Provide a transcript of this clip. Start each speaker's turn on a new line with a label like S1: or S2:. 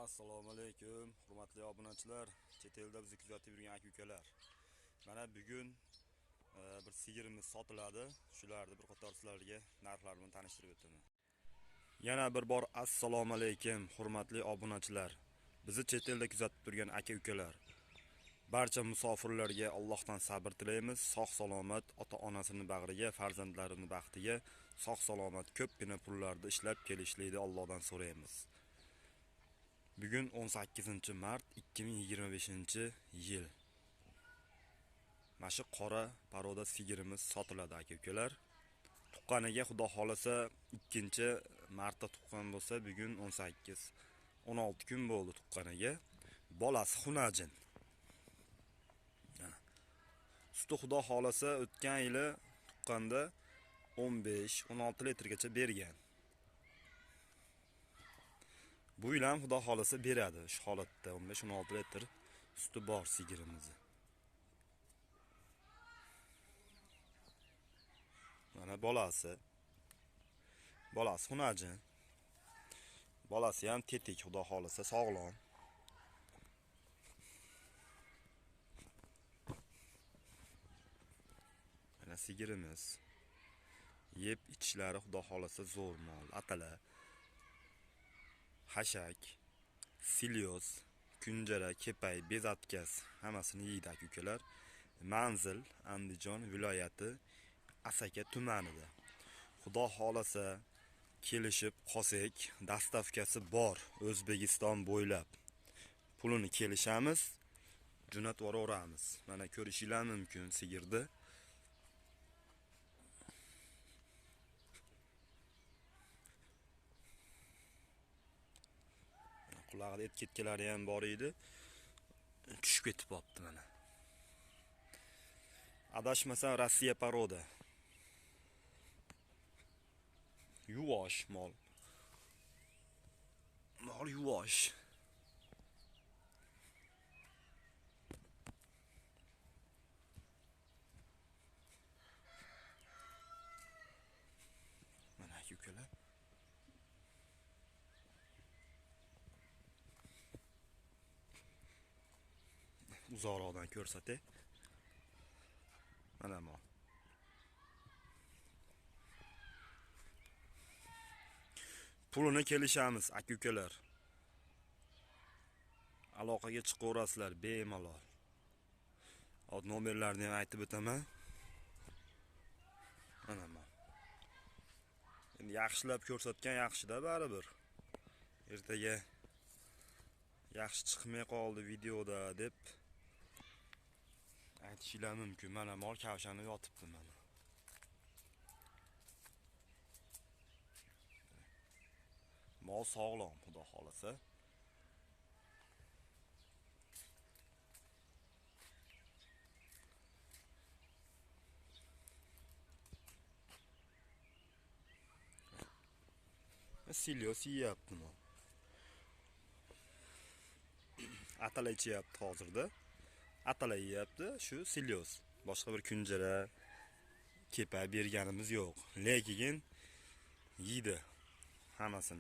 S1: Assalomu alaykum, hurmatli obunachilar, chet elda bizni kuzatib yurgan aka-ukalar. Mana bugun bir sigirimiz sotiladi. Shularni bir qator sizlarga narxlar bilan tanishtirib o'taman. Yana bir bor assalomu alaykum, hurmatli obunachilar. Bizni chet elda kuzatib turgan aka-ukalar. Barcha musofirlarga Allohdan sabr tilaymiz. Sog'-salomat ota-onasini bag'riga, farzandlarini baxtiga, sog'-salomat ko'pgina pullarni ishlab kelishlikni Allohdan so'raymiz. Bugun 18-mart 2025-yil. Mana shu qora paroda sigirimiz sotiladi aka-ukalar. Tuqqaniga xudo xolasa 2-marta tuqqan bo'lsa, bugun 16 kun bo'ldi tuqqaniga. Bolasi xunajin. Suti xudo xolasa o'tgan yili tuqqanda 15-16 litrgacha bergan. Bu yil ham xudo xolasa beradi. Shu holatda 15-16 litr suti bor sigirimiz. Mana bolasi. Bolasi xunajin. Bolasi ham tetik, xudo xolasa sog'lom. Mana sigirimiz. Yeb ichishlari xudo xolasa zo'r mol, atala. Hashak, silyoz, kunjara, kepay, bezatkas hammasini yeydi aka-ukalar. Manzil Andijon viloyati Asaka tumanida. Xudo xolasa kelishib qolsak, dastavkasi bor O'zbekiston bo'ylab. Pulini kelishamiz, jo'natib yuboramiz. Mana ko'rishingiz mumkin sigirni. Qulog'ida et ketkalari ham bor edi. Tushib ketib qopti mana. Adashmasam Rossiya paroda. Yuvosh mol. Mol yuvosh. Mana aka-ukalar. Uzoqroqdan ko'rsatay. Mana mol. Pulini kelishamiz aka-ukalar. Aloqaga chiqaverasizlar bemalol. Hozir nomerlarni ham aytib o'taman. Mana mol. Endi yaxshilab ko'rsatgan yaxshida baribir. Ertaga yaxshi chiqmay qoldi videoda deb aytishingiz mumkin. Mana mol kavshanib yotibdi mana. Mol sog'lom, xudo xolasa. Silyoz yeyapti mol. Atala ichyapti hozirda. Atala yeyapti, shu silyoz. Boshqa bir kunjara, kepa berganimiz yo'q. Lekin yeydi hammasini.